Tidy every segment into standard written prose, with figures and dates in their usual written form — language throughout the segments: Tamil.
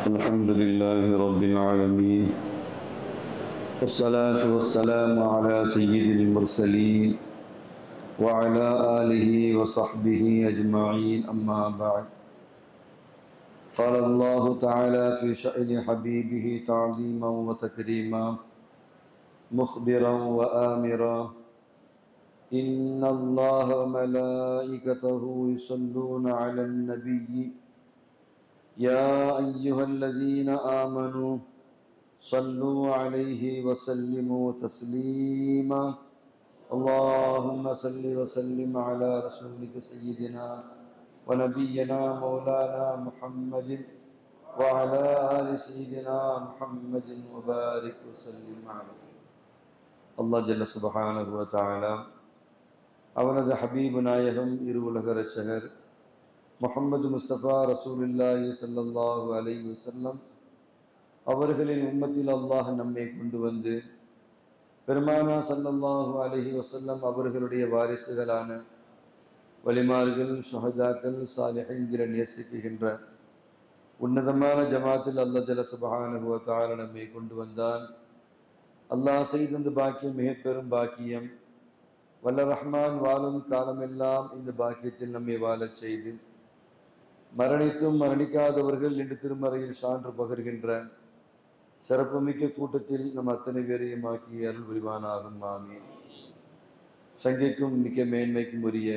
الحمد لله رب العالمين، والصلاة والسلام على سيد المرسلين وعلى آله وصحبه أجمعين، أما بعد. قال الله تعالى في شأن حبيبه تعظيما وتكريما مخبرا وآمرا: إن الله وملائكته يصلون على النبي يا أيها الذين آمنوا صلوا عليه وسلموا تسليما. اللهم صل وسلم على رسولك سيدنا ونبينا مولانا محمد وعلى آل سيدنا محمد وبارك وسلم عليه. الله جل سبحانه وتعالى அவனது ஹபீபு நாயகம் இருவுலக ரட்சகர் முஹம்மது முஸ்தபா ரசூலுல்லாஹி ஸல்லல்லாஹு அலைஹி வஸல்லம் அவர்களின் உம்மத்தில் அல்லாஹ் நம்மை கொண்டு வந்து பெருமானா ஸல்லல்லாஹு அலைஹி வஸல்லம் அவர்களுடைய வாரிசுகளான வலிமார்கள், ஷுஹதாக்கள், சாலிஹீன்களை நேசிக்கின்ற உன்னதமான ஜமாத்தில் அல்லாஹ் ஜல்ல சுப்ஹானஹு வ தஆலா நம்மை கொண்டு வந்தான். அல்லாஹ் செய்த பாக்கியம் மிக பெரும் பாக்கியம். வல்ல ரஹ்மான் வாழும் காலமெல்லாம் இந்த பாக்கியத்தில் நம்மை வாழச் செய்து மரணித்தும் மரணிக்காதவர்கள் இன்று திருமறையில் சான்று பகர்கின்ற சிறப்புமிக்க கூட்டத்தில் நம் அத்தனை பேரையும் ஆக்கி அருள் புரிவானாகும். ஆமீன். சங்கைக்கும் மிக்க மேன்மைக்கும் உரிய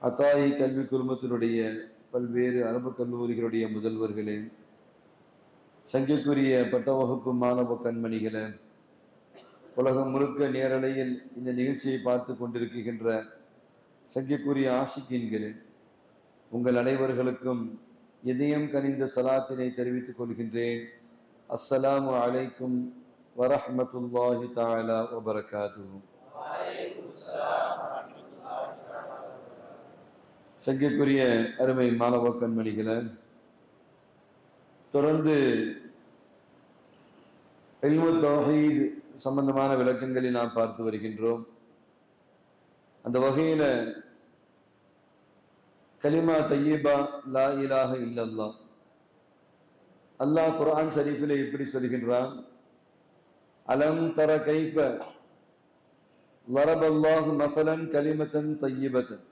அத்தாயி கல்வி குழுமத்தினுடைய பல்வேறு அரபு கல்லூரிகளுடைய முதல்வர்களே, சங்கைக்குரிய பட்ட வகுப்பு மாணவ கண்மணிகளே, உலகம் முழுக்க நேரலையில் இந்த நிகழ்ச்சியை பார்த்து கொண்டிருக்கின்ற சங்கைக்குரிய ஆஷிகீன்களே, உங்கள் அனைவர்களுக்கும் இதயம் கனிந்த சலாத்தினை தெரிவித்துக் கொள்கின்றேன். அஸ்ஸலாமு அலைக்கும் வரஹ்மத்துல்லாஹி தஆலா வபரகாத்துஹு. சங்கைக்குரிய அருமை மாணவ கண்மணிகளே, தொடர்ந்து இல்மு தௌஹீத் சம்பந்தமான விளக்கங்களை நாம் பார்த்து வருகின்றோம். அந்த வகையில கலிமா தய்யிபா லா இலாஹ இல்லல்லாஹ், அல்லாஹ் குர்ஆன் ஷரீஃபிலே இப்படி சொல்கின்றான்: அலம் தர கைஃப லரபல்லாஹு மஸலன் கலிமத்தன் தய்யிபத்தன்.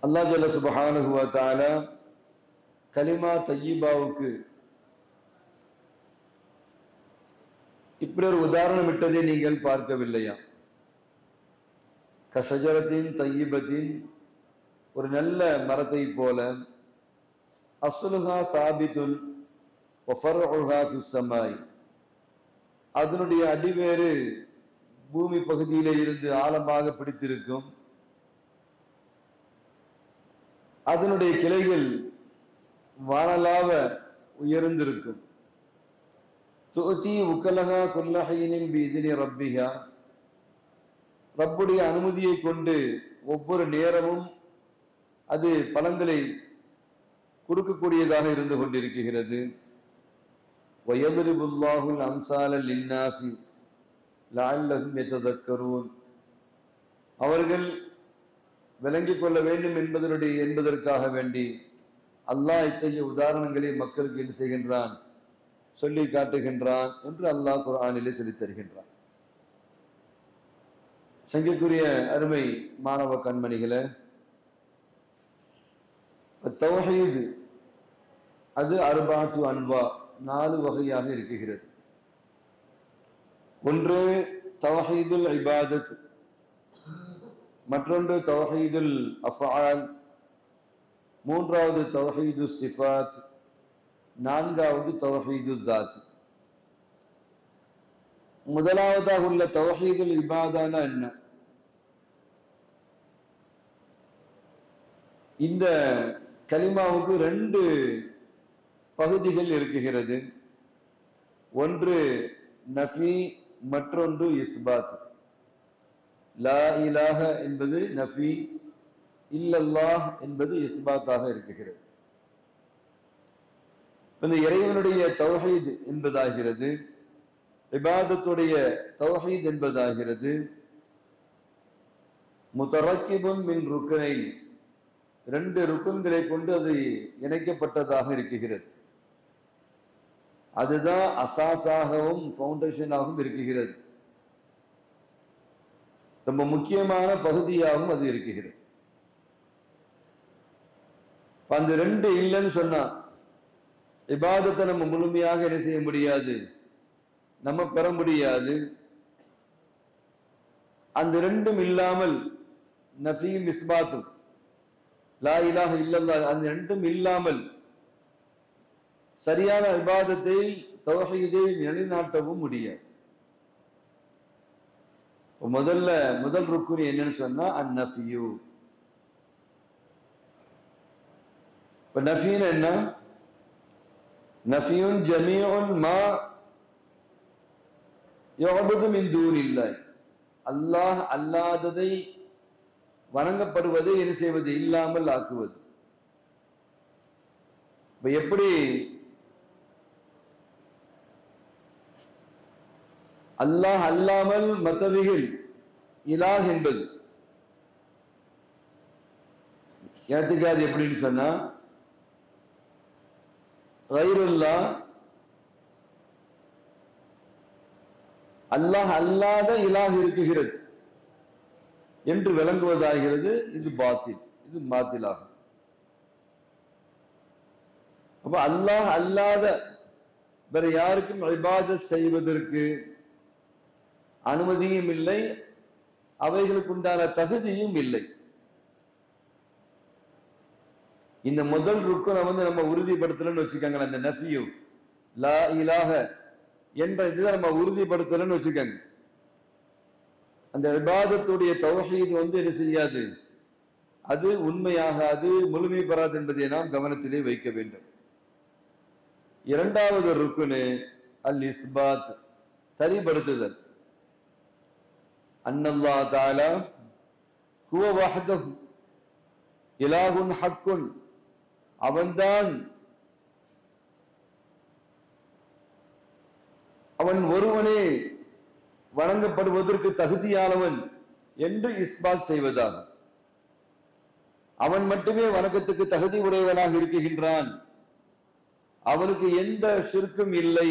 அல்லாஹ் ஜல்ல சுப்ஹானஹு வ தஆலா கலிமா தய்யிபாவுக்கு இப்படி ஒரு உதாரணம் இட்டதை நீங்கள் பார்க்கவில்லையா? கஷஜரத்தின் தய்யிபத்தின், ஒரு நல்ல மரத்தை போல, அஸ்லுஹா சாபித்துன் வ ஃபர்உஹா ஃபிஸ் ஸமாய், அதனுடைய அடிவேறு பூமி பகுதியிலே இருந்து ஆழமாக பிடித்திருக்கும், அதனுடைய கிளைகள் வானலாவ உயர்ந்திருக்கும். துஅதி உக்கலஹா குல்ல ஹீனின் பிஇذن ரப்பிஹா, ரப்புடைய அனுமதியை கொண்டு ஒவ்வொரு நேரமும் அது பலன்களை கொடுக்கக்கூடியதாக இருந்து கொண்டிருக்கிறது. வயதுரிபுல்லாஹுல் அம்சால லின்னாசி லஅல்லஹும் யததக்கரூன், அவர்கள் விளங்கிக் கொள்ள வேண்டும் என்பதற்காக வேண்டி அல்லாஹ் இத்தகைய உதாரணங்களை மக்களுக்கு என்ன செய்கின்றான், சொல்லி காட்டுகின்றான் என்று அல்லாஹ் குர்ஆனிலே சொல்லித் தருகின்றான். சங்கைக்குரிய அருமை மாணவ கண்மணிகளே, தௌஹீத் அது அர்பாத்து அன்வா, 4 வகையாக இருக்கிறது. ஒன்று தௌஹீதுல் இபாதத், மற்றொன்று தௌஹீதுல் அஃஆல், மூன்றாவது தௌஹீது சிஃபாத், நான்காவது தௌஹீது தாத். முதலாவதாக உள்ள தௌஹீதுல் இபாதானா என்ன? இந்த கலிமாவுக்கு 2 பகுதிகள் இருக்கிறது. ஒன்று நஃபி, மற்றொன்று இஸ்பாத். லா இலாஹ என்பது நஃபி, இல்லல்லாஹ் என்பது இஸ்பாத்தாக இருக்கிறது. இந்த இறைவனுடைய தௌஹீத் என்பதாகிறது, இபாதத்துடைய தௌஹீத் என்பதாகிறது. முத்தரக்கிபுன் மின் ருக்னைன், 2 ருக்குன்களை கொண்டு அது இணைக்கப்பட்டதாக இருக்குகிறது. அதுதான் அசாஸாகவும் ஃபவுண்டேஷனாகவும் இருக்குகிறது. ரொம்ப முக்கியமான பகுதியாகவும் அது இருக்குகிறது. அந்த 2 இல்லைன்னு சொன்னா இபாதத்தை நம்ம முழுமையாக என்ன செய்ய முடியாது, நம்ம பெற முடியாது. அந்த 2ம் இல்லாமல் நஃபீம் இஸ்பாத்தும் லா இலாஹ இல்லல்லாஹ் அந்த 2ம் இல்லாமல் சரியான இபாதத்தை தௌஹீதை நிலைநாட்டவும் முடியாது. முதல் ருக்குன் என்னன்னு சொன்னா அந்நஃபியு. இப்ப நஃபீனா என்ன? நஃபியுன் ஜமீஉன் மா யுஅபது மின் தூனில்லாஹ். அல்லாஹ் அல்லாததை வணங்கப்படுவதை என்ன செய்வது, இல்லாமல் ஆக்குவது. இப்ப எப்படி அல்லாஹ் அல்லாமல் மத்தவைகள் இலாஹ் என்பது ஏத்துக்காது. எப்படின்னு சொன்னா கைருல்லாஹ் அல்லாஹ் அல்லாத இலாஹ் இருக்குகிறது என்று விளங்குவதாகிறது. இது பாத்தில், இது பாத்திலாகும். அப்ப அல்லாஹ் அல்லாத வேற யாருக்கும் இபாதத் செய்வதற்கு அனுமதியும் இல்லை, அவைகளுக்கு உண்டான தகுதியும் இல்லை. இந்த முதல் ருக்குனை நம்ம உறுதிப்படுத்தலன்னு வச்சுக்கோங்க. அந்த நஃபியு லா இலாஹ என்ற இதை நம்ம உறுதிப்படுத்தலன்னு வச்சுக்கோங்க. அந்த இபாதத்துடைய தௌஹீத் என்ன செய்யாது, அது உண்மையாகாது, முழுமை பெறாது என்பதை நாம் கவனத்திலே வைக்க வேண்டும். இரண்டாவது ருக்குனு அல் இஸ்பாத், சரிபடுத்துதல். அன்னல்லாஹ் தஆலா ஹுவ வஹ்தஹு இலாஹுன் ஹக்குன், அவன்தான், அவன் ஒருவனே வணங்கப்படுவதற்கு தகுதியானவன் என்று இஸ்பாத் செய்வதாகும். அவன் மட்டுமே வணக்கத்துக்கு தகுதி உடையவனாக இருக்குகின்றான், அவனுக்கு எந்த ஷிர்க்கும் இல்லை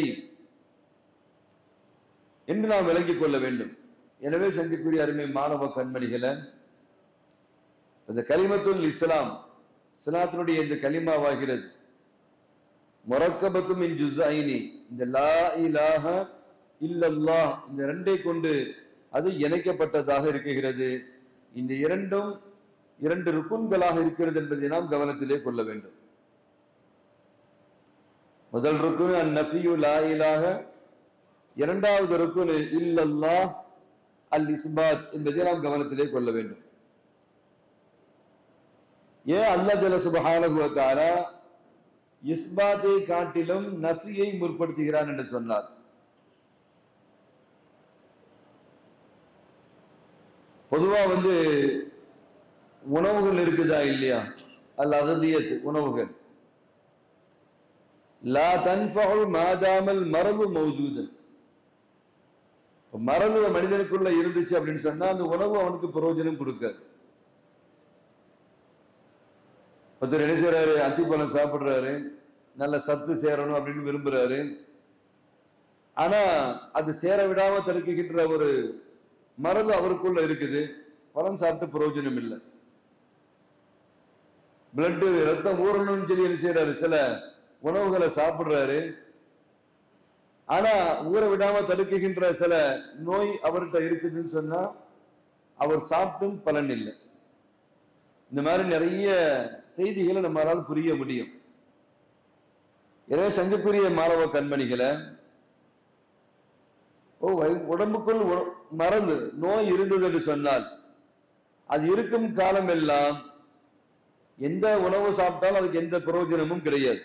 என்று நாம் விளங்கிக் கொள்ள வேண்டும். எனவே சந்திக்குரிய அருமை மாணவ கண்மணிகளை, இந்த கலிமத்துல் இஸ்லாம், இஸ்லாத்தினுடைய இந்த கலிமாவாகிறது முரக்கபத்து மின் ஜுஸ்ஐனி, இந்த லா இலாஹ இல்லல்லாஹ் இந்த 2ஐ கொண்டு அது இணைக்கப்பட்டதாக இருக்குகிறது. இந்த இரண்டும் 2 ருக்குன்களாக இருக்கிறது என்பதை நாம் கவனத்திலே கொள்ள வேண்டும். முதல் ருக்குன் அந்நஃபியு லா இலாஹ, இரண்டாவது ருக்குன் இல்லல்லாஹ் அல் இஸ்பாத் என்பதை நாம் கவனத்திலே கொள்ள வேண்டும். ஏன் அல்லாஹ் ஜல்ல சுப்ஹானஹு வ தஆலா இஸ்பாத்தை காட்டிலும் நஃபியை முற்படுத்துகிறான் என்று சொன்னார்? பொதுவா உணவுகள் இருக்குதா இல்லையா, அல் அகதியத் உணவுகள், லா தன்ஃபஉ மாதாமல் மரபு மௌஜூதன். மரபு மனிதனுக்குள்ள இருந்துச்சு அப்படின்னு சொன்னா அந்த உணவு அவனுக்கு பிரயோஜனம் கொடுக்காது. ஒருத்தர் என்ன செய்யறாரு, அத்திப்பழம் சாப்பிடுறாரு, நல்ல சத்து சேரணும் அப்படின்னு விரும்புறாரு. ஆனா அது சேர விடாம தடுக்குகின்ற ஒரு மரபு அவருக்குள்ள இருக்குது. பழம் சாப்பிட்டு பிரயோஜனம் இல்லை. பிளட் ரத்தம் ஊறணும்னு சொல்லி என்ன செய்யறாரு, சில உணவுகளை சாப்பிடுறாரு. ஆனா ஊற விடாம தடுக்குகின்ற சில நோய் அவர்கிட்ட இருக்குதுன்னு சொன்னா அவர் சாப்பிட்டும் பலன் இல்லை. இந்த மாதிரி நிறைய செய்திகளை நம்மளால் புரிய முடியும். எனவே சங்கக்குரிய மாணவ கண்மணிகளை, உடம்புக்குள் மறந்து நோய் இருந்தது என்று சொன்னால் அது இருக்கும் காலம் எல்லாம் எந்த உணவு சாப்பிட்டாலும் அதுக்கு எந்த பிரயோஜனமும் கிடையாது.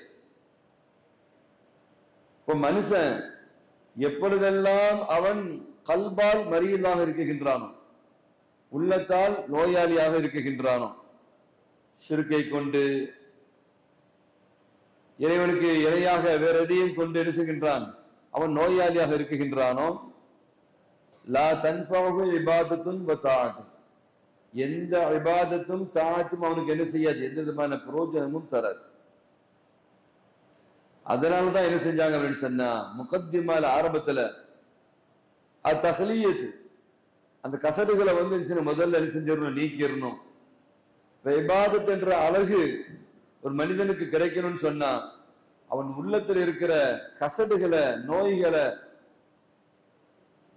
இப்போ மனுஷன் எப்பொழுதெல்லாம் அவன் கல்பால் மறியலாக இருக்குகின்றானோ, உள்ளத்தால் நோயாளியாக இருக்குகின்றானோ, ஷிர்கை கொண்டு இறைவனுக்கு இணையாக வேற எதையும் கொண்டு எரிசுகின்றான், அவன் நோயாளியாக இருக்குகின்றானோ, லா தன்ஃபஉ இபாதத்துன் வ தாஅத், எந்த இபாதத்தும் தாத்தும் அவனுக்கு என்ன செய்யாது, எந்த விதமான பிரயோஜனமும் தராது. அதனாலதான் என்ன செஞ்சாங்க அப்படின்னு சொன்னா, முகத்திமால ஆரம்பத்துல தஹ்லியத், அந்த கசடுகளை வந்து முதல்ல என்ன செஞ்சிடணும், நீக்கிடணும். இபாதத் என்ற அழகு ஒரு மனிதனுக்கு கிடைக்கணும்னு சொன்னா அவன் உள்ளத்தில் இருக்கிற கசடுகளை, நோய்களை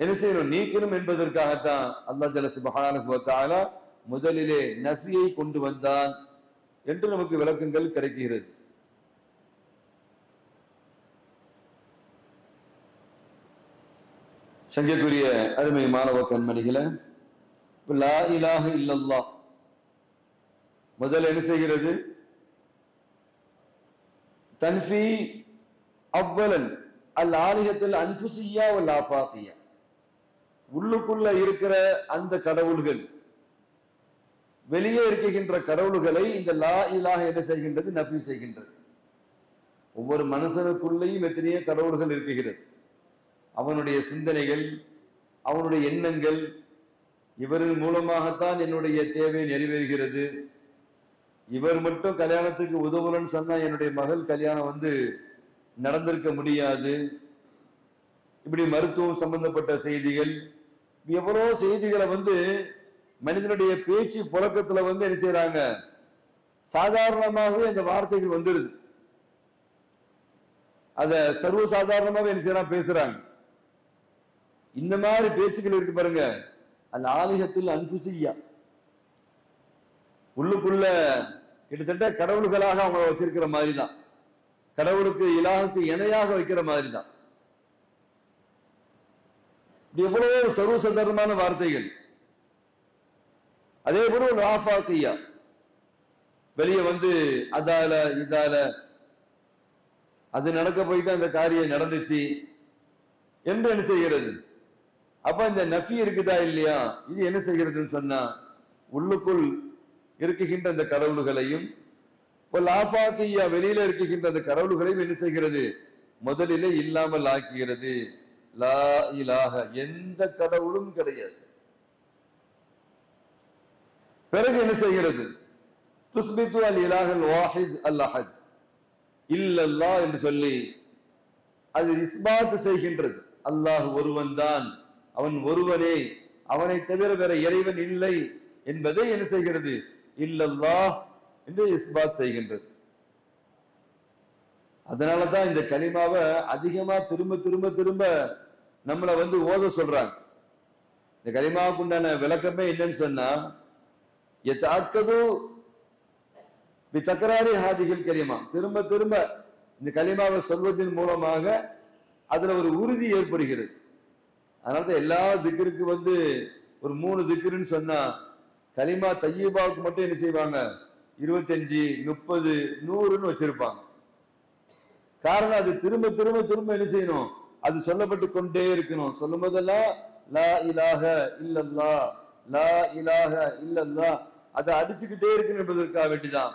என்ன செய்யணும், நீக்கணும் என்பதற்காகத்தான் அல்லாஹ் ஜல்ல சுப்ஹானஹு வ தஆலா முதலிலே நஃபியை கொண்டு வந்தான் என்று நமக்கு விளக்கங்கள் கிடைக்கிறது. சங்கக்குரிய அருமை மாணவ கண்மணிகளை, லா இலாஹ இல்லல்லாஹ் முதல்ல என்ன செய்கிறது, தன்ஃபி அவ்வலன் அல் ஆலிஹத்துல் அன்ஃபுஸிய்யா வல் ஆஃபாகிய்யா, உள்ளுக்குள்ள இருக்கிற அந்த கடவுள்கள், வெளியே இருக்கின்ற கடவுள்களை இந்த லா இலாஹ என்ன செய்கின்றது, நஃபி செய்கின்றது. ஒவ்வொரு மனுஷனுக்குள்ளேயும் எத்தனையோ கடவுள்கள் இருக்கிறது. அவனுடைய சிந்தனைகள், அவனுடைய எண்ணங்கள், இவரின் மூலமாகத்தான் என்னுடைய தேவை நிறைவேறுகிறது, இவர் மட்டும் கல்யாணத்துக்கு உதவலன்னு சொன்னா என்னுடைய மகள் கல்யாணம் வந்து நடந்திருக்க முடியாது. இப்படி மருத்துவம் சம்பந்தப்பட்ட செய்திகள், எவ்வளவு செய்திகளை வந்து மனிதனுடைய பேச்சு புழக்கத்துல வந்து என்ன செய்யறாங்க, சாதாரணமாகவே அந்த வார்த்தைகள் வந்துருது. அத சர்வசாதாரணமாகவே என்ன செய்யறாங்க, பேசுறாங்க. இந்த மாதிரி பேச்சுக்கள் இருக்கு பாருங்க, அல் ஆலிஹத்துல் அன்ஃபுஸிய்யா, உள்ளுக்குள்ள கிட்டத்தட்ட கடவுள்களாக அவங்க வச்சிருக்கிற மாதிரி தான், கடவுளுக்கு இலாஹுக்கு இணையாக வைக்கிற மாதிரி தான். எவ்வளவு சர்வசாதாரணமான வார்த்தைகள். அதே போல ஒரு ஆஃபாகிய்யா, வெளியே வந்து அதால இதால அது நடக்க போய் தான் இந்த காரியம் நடந்துச்சு என்று என்ன செய்கிறது. அப்ப இந்த நஃபி இருக்குதா இல்லையா, இது என்ன செய்கிறதுன்னு சொன்னா உள்ளுக்குள் இருக்குகின்ற அந்த கடவுள்களையும், ஆஃபாகிய்யா வெளியில இருக்குகின்ற அந்த கடவுள்களையும் என்ன செய்கிறது, முதலிலே இல்லாமல் ஆக்குகிறது. லா இலாஹ, எந்த கடவுளும் கிடையாது. பிறகு என்ன செய்கிறது, துஸ்பித்து அல் இலாஹல் வாஹித் அல் அஹத் இல்லல்லாஹ் என்று சொல்லி அது இஸ்பாத் செய்கின்றது. அல்லாஹ் ஒருவன் தான், அவன் ஒருவனே, அவனை தவிர வேற இறைவன் இல்லை என்பதை என்ன செய்கிறது, இல்லல்லாஹ் என்று இஸ்பாத் செய்கின்றது. அதனாலதான் இந்த கலிமாவை அதிகமா திரும்ப திரும்ப திரும்ப நம்மளை வந்து ஓத சொல்றாங்க. இந்த கலிமாவுக்கு உண்டான விளக்கமே என்னன்னு சொன்னா, யதஅக்கது பிதக்ராரி ஹாதிஹில் கலிமா, திரும்ப திரும்ப இந்த கலிமாவை சொல்வதன் மூலமாக அதுல ஒரு உறுதி ஏற்படுகிறது. அதனால எல்லா திக்ருக்கு வந்து ஒரு 3 திக்ருன்னு சொன்னா, கலிமா தய்யிபாவுக்கு மட்டும் என்ன செய்வாங்க, 25, 30, 100ன்னு வச்சிருப்பாங்க. காரணம் அது திரும்ப திரும்ப திரும்ப என்ன செய்யணும், அது சொல்லப்பட்டு கொண்டே இருக்கணும். சொல்லும் போதெல்லாம் லா இலாஹ இல்லல்லாஹ், லா இலாஹ இல்லல்லாஹ், அதை அடிச்சுக்கிட்டே இருக்கணும் என்பதற்காக வேண்டிதான்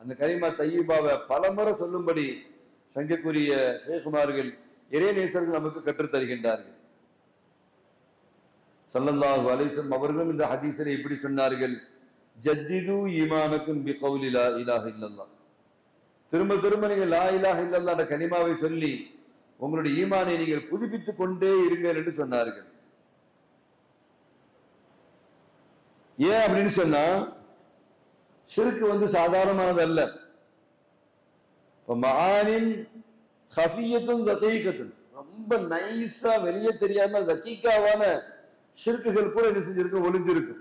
அந்த கலிமா தய்யிபாவை பலமுறை சொல்லும்படி சங்கக்குரிய ஷேகுமார்கள், இறைநேசர்கள் நமக்கு கற்றுத் தருகின்றார்கள். ஸல்லல்லாஹு அலைஹி வஸல்லம் அவர்களும் இந்த ஹதீஸில் இப்படி சொன்னார்கள், ஜத்திது ஈமானக்கும் பிகௌலி லா இலாஹ இல்லல்லாஹ், திரும்ப திரும்ப நீங்கள் லா இலாஹ இல்லல்லாஹ் என்ற கலிமாவை சொல்லி உங்களுடைய ஈமானை நீங்கள் புதுப்பித்துக் கொண்டே இருங்கள் என்று சொன்னார்கள். ஏன் அப்படின்னு சொன்னா, ஷிர்க் வந்து சாதாரணமானது அல்ல. மஆனின் ஹஃபியத்துன் தகீகத்துன், ரொம்ப நைஸா வெளியே தெரியாம தகீகாவான ஷிர்க்குகள் கூட என்ன செஞ்சிருக்கு, ஒளிஞ்சிருக்கு.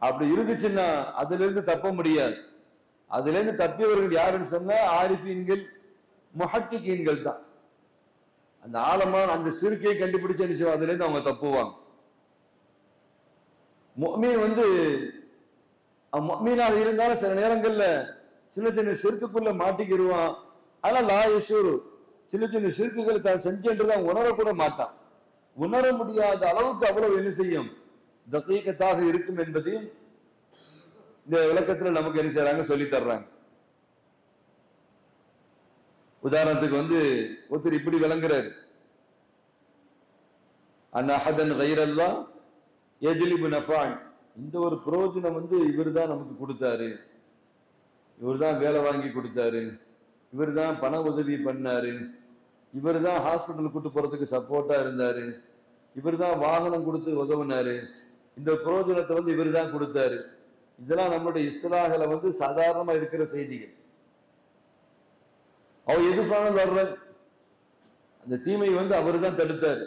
அப்படி இருந்துச்சுன்னா அதுல இருந்து தப்ப முடியாது. அதுல இருந்து தப்பியவர்கள் யாருன்னு சொன்னா ஆரிஃபீன்கள், முஹக்கிகீன்கள் தான். அந்த ஆழமான அந்த ஷிர்க்கை கண்டுபிடிச்சு என்ன செய்வாங்க, அதுல இருந்து அவங்க தப்புவாங்க. முஃமின் வந்து முஃமினாக இருந்தாலும் சில நேரங்கள்ல சின்ன சின்ன ஷிர்க்குக்குள்ள மாட்டிக்கிடுவான். ஆனா லா யஷூரு, சின்ன சின்ன ஷிர்க்குகளை தான் செஞ்சென்றுதான் உணரக்கூட மாட்டான். உணர முடியாத அளவுக்கு அவ்வளவு என்ன செய்யும், தகீகத்தாக இருக்கும் என்பதையும் இந்த விளக்கத்துல நமக்கு என்ன செய்யறாங்க, சொல்லி தர்றாங்க. உதாரணத்துக்கு வந்து ஒருத்தர் இப்படி விளங்குறாரு, அன் அஹதன் கைரல்லாஹ் யஜ்லிபு நஃபான் இந்த ஒரு பிரயோஜனம் இவர் தான் நமக்கு கொடுத்தாரு, இவர் தான் வேலை வாங்கி கொடுத்தாரு, இவர் தான் பண உதவி பண்ணாரு, இவர் தான் ஹாஸ்பிட்டல் கூட்டு போறதுக்கு சப்போர்ட்டா இருந்தாரு, இவர் தான் வாகனம் கொடுத்து உதவுனாரு, இந்த பிரயோஜனத்தை இவர் தான் கொடுத்தாரு. இதெல்லாம் நம்மளுடைய இஸ்லாஹில சாதாரணமா இருக்கிற செய்திகள். அவர் எதிர்ப்பான வர்ற அந்த தீமை அவர் தான் தடுத்தார்.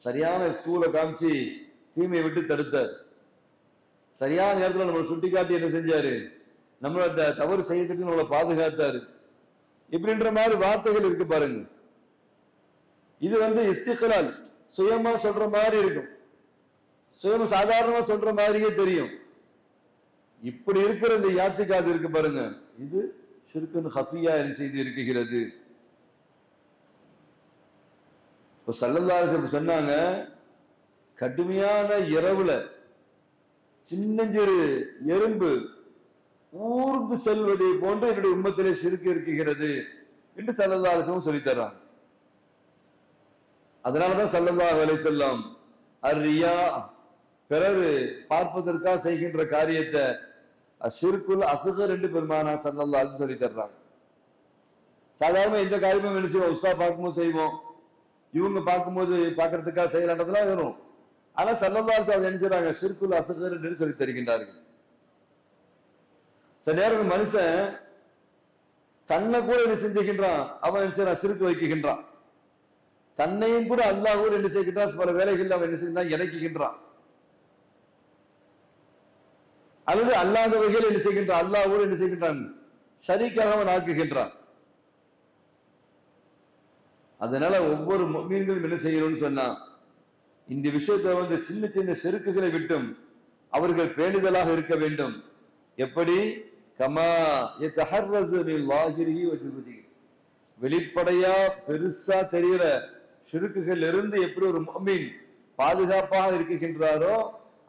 சரியான ஸ்கூலை காமிச்சு தீமையை விட்டு தடுத்தார். சரியான நேரத்தில் நம்மளை சுட்டி காட்டி என்ன செஞ்சாரு, நம்மள அந்த தவறு செய்யறதுக்கு நம்மளை பாதுகாத்தாரு. இப்படின்ற மாதிரி வார்த்தைகள் இருக்கு பாருங்க. இது இஸ்திக்லால், சுயமா சொல்ற மாதிரி இருக்கும், சுயமா சாதாரணமா சொல்ற மாதிரியே தெரியும். இப்படி இருக்கிற இந்த யாத்திகாது இருக்கு பாருங்க, இது ஷிர்குன் ஹஃபியா செய்து இருக்கிறது. இப்போ ஸல்லல்லாஹு அலைஹி வஸல்லம் சொன்னாங்க, கடுமையான இரவுல சின்னஞ்சிறு எறும்பு ஊர்ந்து செல்வதை போன்று என்னுடைய உம்மத்திலே ஷிர்க் இருக்கிறது என்று ஸல்லல்லாஹு அலைஹி வஸல்லம் சொல்லி தர்றாங்க. அதனாலதான் ஸல்லல்லாஹு அலைஹி வஸல்லம் அர்-ரியா, பிறர் பார்ப்பதற்காக செய்கின்ற காரியத்தை அஷ்ஷிர்குல் அஸ்கர் என்று பெருமானா ஸல்லல்லாஹு அலைஹி வஸல்லம் சொல்லி தர்றாங்க. சாதாரண இந்த காரியமும் என்ன செய்வோம், உஸ்தா பார்க்கும்போது செய்வோம், இவங்க பார்க்கும்போது பார்க்கறதுக்காக செய்யலான்றதுலாம் வரும். ஆனா ஸல்லல்லாஹு அலைஹி வஸல்லம் என்ன செய்றாங்க, ஷிர்குல் அஸ்கர் என்று சொல்லி தருகின்றார்கள். சில நேரம் மனுஷன் தன்னை கூட என்ன செஞ்சுகின்றான், அவன் என்ன செய்யறான், ஷிர்க் வைக்குகின்றான். தன்னையும் கூட அல்லாஹ் கூட என்ன செய்கின்றான், பல வேலைகள் அவன் என்ன செய்கின்றான், இறக்குகின்றான். அல்லது அல்லாதவைகள் என்ன செய்கின்றான், அல்லாஹ்வோடு என்ன செய்கின்றான், ஷரீக்காக அவன் ஆக்குகின்றான். அதனால ஒவ்வொரு முஃமின்களும் என்ன செய்யணும்னு சொன்னா, இந்த விஷயத்தை சின்ன சின்ன செருக்குகளை விட்டும் அவர்கள் பேணுதலாக இருக்க வேண்டும். எப்படி? கமா யதஹர்ரஸு மின் லாஹிரிஹி வ ஜுஹதிஹி, வெளிப்படையா பெருசா தெரிகிற ஷிர்க்குகள் இருந்து எப்படி ஒரு முஃமின் பாதுகாப்பாக இருக்கின்றாரோ,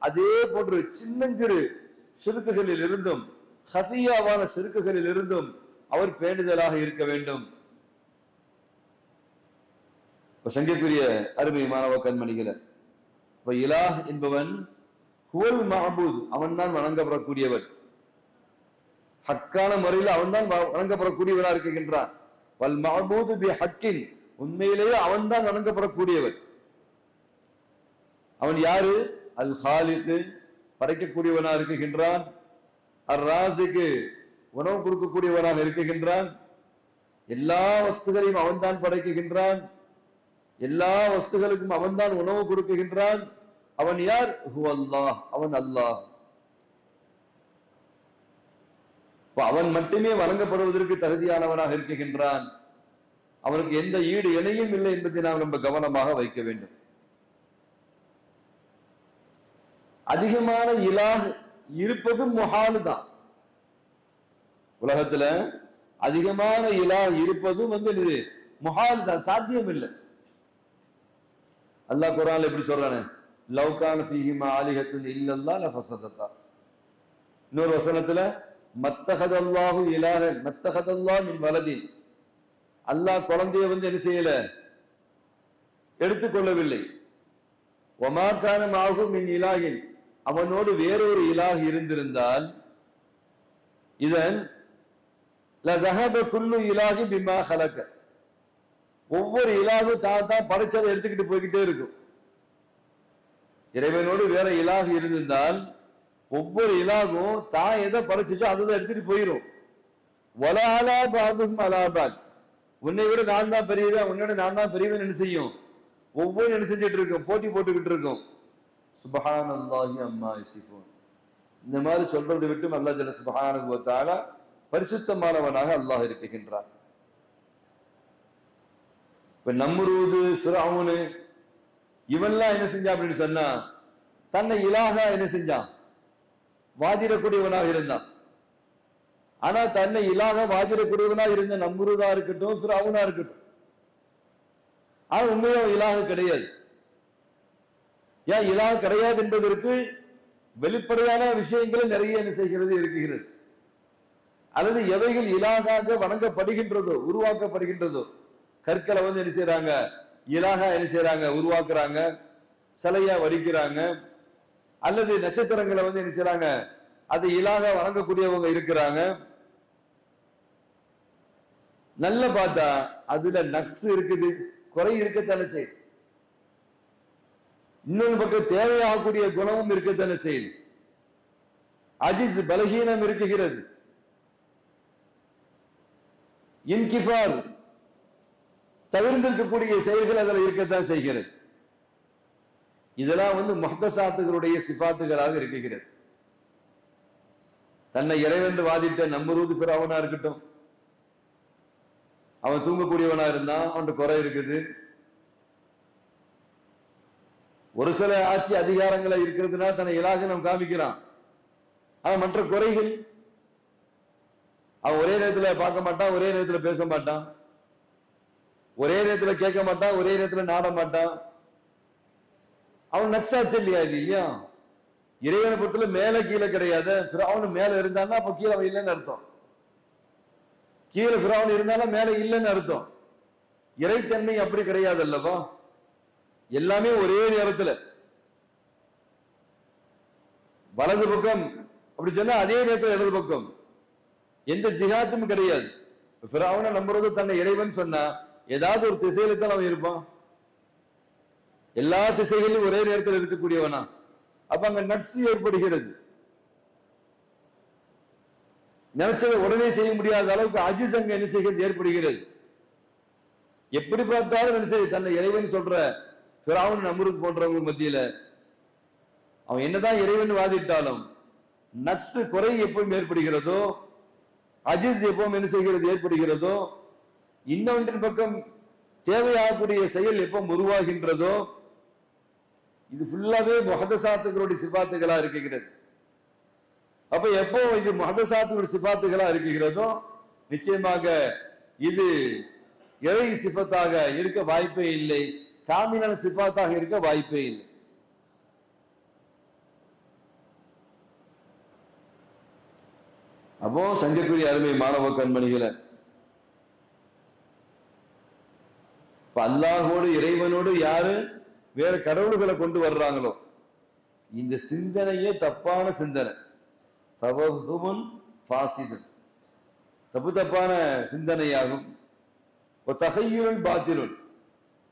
அதே போன்று சின்னஞ்சிறு ஷிர்க்குகளில் இருந்தும் ஹஃபியாவான ஷிர்க்குகளில் இருந்தும் அவர் பேணுதலாக இருக்க வேண்டும். சங்கைக்குரிய அருமை மாணவ கண்மணிகளை, இப்ப இலாஹ் என்பவன் ஹுவல் மஅபூத், அவன் தான் வணங்கப்படக்கூடியவன். ஹக்கான முறையில் அவன் தான் வணங்கப்படக்கூடியவனாக இருக்கின்றான். வல் மஅபூது பி ஹக்கின், உண்மையிலேயே அவன் தான் வணங்கப்படக்கூடியவன். அவன் யாரு? அல் ஹாலிக், படைக்கக்கூடியவனாக இருக்குகின்றான். அர் ராஸிக், உணவு கொடுக்கக்கூடியவனாக இருக்குகின்றான். எல்லா வஸ்துகளையும் அவன் தான் படைக்குகின்றான். எல்லா வஸ்துகளுக்கும் அவன் தான் உணவு கொடுக்குகின்றான். அவன் யார்? ஹுவல்லாஹ், அவன் அல்லாஹ். அவன் மட்டுமே வணங்கப்படுவதற்கு தகுதியானவனாக இருக்குகின்றான். அவனுக்கு எந்த ஈடு இணையும் இல்லை என்பதை நாம் ரொம்ப கவனமாக வைக்க வேண்டும். அதிகமான இலாஹ் இருப்பதும் முஹால் தான். உலகத்துல அதிகமான இலாஹ் இருப்பதும் இது முஹால் தான், சாத்தியம் இல்லை. அல்லாஹ் குர்ஆன்ல எப்படி சொல்றானே, லவ் கான ஃபீஹிமா ஆலிஹத்துன் இல்லல்லாஹ் லஃபஸததா. இன்னொரு வசனத்துல மத்தஹதல்லாஹு இலாஹன் மத்தஹதல்லாஹ் மின் வலதின், அல்லாஹ் குழந்தையை என்ன செய்யல, எடுத்துக்கொள்ளவில்லை. வமா கான மாஹு மின் இலாஹின், அவனோடு வேறொரு இலாஹ் இருந்திருந்தால் இதன் லஸஹப குல்லு இலாஹி பிமா ஹலக, ஒவ்வொரு இலாகும் தான் படைச்சதை எடுத்துக்கிட்டு போய்கிட்டே இருக்கும். இறைவனோடு வேற இலாகு இருந்திருந்தால் ஒவ்வொரு இலாகும் தான் எதை படைச்சோ அதை தான் எடுத்துட்டு போயிடும். வலா பாதுகும் அலாபாத், உன்னை விட நான் தான் பெரியவன், உன்னோட நான் தான் பெரியவன் என்ன செய்யும், ஒவ்வொரு என்ன செஞ்சுட்டு இருக்கும், போட்டி போட்டுக்கிட்டு இருக்கும். சுப்ஹானல்லாஹி அம்மா யசிஃபூன், இந்த மாதிரி சொல்றதை விட்டு அல்லாஹ் ஜல்ல சுப்ஹானஹு வ தஆலா பரிசுத்தமானவனாக அல்லாஹ் இருக்கின்றான். இப்ப நம்ரூது, ஃபிரௌன் இவன்லாம் என்ன செஞ்சான் அப்படின்னு சொன்னா, தன்னை இலாகா என்ன செஞ்சான், வாதிடக்கூடியவனாக இருந்தான். ஆனா தன்னை இலாக வாதிடக்கூடியவனாக இருந்த நம்ரூதா இருக்கட்டும், ஃபிரௌனா இருக்கட்டும், ஆனா உண்மையா இலாக கிடையாது. ஏன் இலாக கிடையாது என்பதற்கு வெளிப்படையான விஷயங்களும் நிறைய என்ன செய்கிறது, இருக்கிறது. அல்லது எவைகள் இலாகாக வணங்கப்படுகின்றதோ, உருவாக்கப்படுகின்றதோ, கற்களை என்ன செய்யறாங்க, இலாகா என்ன செய்யறாங்க, உருவாக்குறாங்க, சிலையா வடிக்கிறாங்க. அல்லது நட்சத்திரங்களை வந்து என்ன செய்றாங்க, அது இலாக வணங்கக்கூடியவங்க இருக்கிறாங்க. நல்ல பார்த்தா அதுல நக்ஸ் இருக்குது, குறை இருக்கத்தானே செய்யுது. இன்னொரு பக்கம் தேவையாகக்கூடிய குணமும் இருக்கத்தானே செய்யுது. அஜிஸ் பலகீனம் இருக்குகிறது, இன்கிஃபார் தவிர்ந்திருக்கக்கூடிய செயல்கள் அதில் இருக்கத்தான் செய்கிறது. இதெல்லாம் வந்து முஹ்தஸாத்துகளுடைய சிஃபாத்துகளாக இருக்கிறது. தன்னை இறைவென்று வாதிட்ட நம்ரூத் ஃபிரௌனா இருக்கட்டும், அவன் தூங்கக்கூடியவனா இருந்தான், அவன் குறை இருக்குது. ஒரு சில ஆட்சி அதிகாரங்களை இருக்கிறதுனா தன்னை இலாக நாம் காமிக்கிறான். அவன் மற்ற குறைகள், அவன் ஒரே நேரத்தில் பார்க்க மாட்டான், ஒரே நேரத்தில் பேச மாட்டான், ஒரே நேரத்தில் கேட்க மாட்டான், ஒரே நேரத்தில் நாட மாட்டான். அவன் நக்ஸாச்சு இல்லையா? இது இல்லையா? இறைவனை பொறுத்தல மேல கீழே கிடையாது. ஃபிரௌன் மேல இருந்தான்னா அப்ப கீழே அவன் இல்லைன்னு அர்த்தம், கீழே ஃபிரௌன் இருந்தாலும் மேல இல்லைன்னு அர்த்தம். இறைத்தன்மை அப்படி கிடையாது அல்லவா? எல்லாமே ஒரே நேரத்தில் வலது பக்கம் அப்படி சொன்னா அதே நேரத்தில் இடது பக்கம், எந்த ஜிஹாத்தும் கிடையாது. ஃபிரௌனை நம்புறது தன்னை இறைவன் சொன்னா ஏதாவது ஒரு திசையில தான் அவன் இருப்பான். எல்லா திசைகளிலும் ஒரே நேரத்தில் இருக்கக்கூடியவனா? அப்ப அங்க நட்சி ஏற்படுகிறது. நினைச்சதை உடனே செய்ய முடியாத அளவுக்கு அஜிஸ் அங்க என்ன செய்கிறது ஏற்படுகிறது. எப்படி பார்த்தாலும் என்ன செய்ய தன்னை இறைவன் சொல்ற ஃபிரௌன் நம்ரூத் போன்றவங்க மத்தியில அவன் என்னதான் இறைவன் வாதிட்டாலும் நட்ஸ் குறை எப்பவும் ஏற்படுகிறதோ, அஜிஸ் எப்பவும் என்ன செய்கிறது ஏற்படுகிறதோ, இன்னொன்றின் பக்கம் தேவையாகக்கூடிய செயல் எப்போ உருவாகின்றதோ, இது ஃபுல்லாவே முஹ்தஸாத்துகளுடைய சிஃபாத்துகளா இருக்கிறது. அப்ப எப்போ இது முஹ்தஸாத்துகளுடைய சிஃபாத்துகளா இருக்கிறதோ நிச்சயமாக இது இறை சிஃபத்தாக இருக்க வாய்ப்பே இல்லை, காமிலான சிஃபாத்தாக இருக்க வாய்ப்பே இல்லை. அப்போ சங்கக்குரிய அருமை மாணவ கண்மணிகளை, இப்ப அல்லாஹோடு இறைவனோடு யாரு வேற கடவுள்களை கொண்டு வர்றாங்களோ இந்த சிந்தனையே தப்பான சிந்தனை, தவஹுமுன் ஃபாசிதுன், தப்பு தப்பான சிந்தனையாகும். தஹய்யுல் பாத்திலுன்,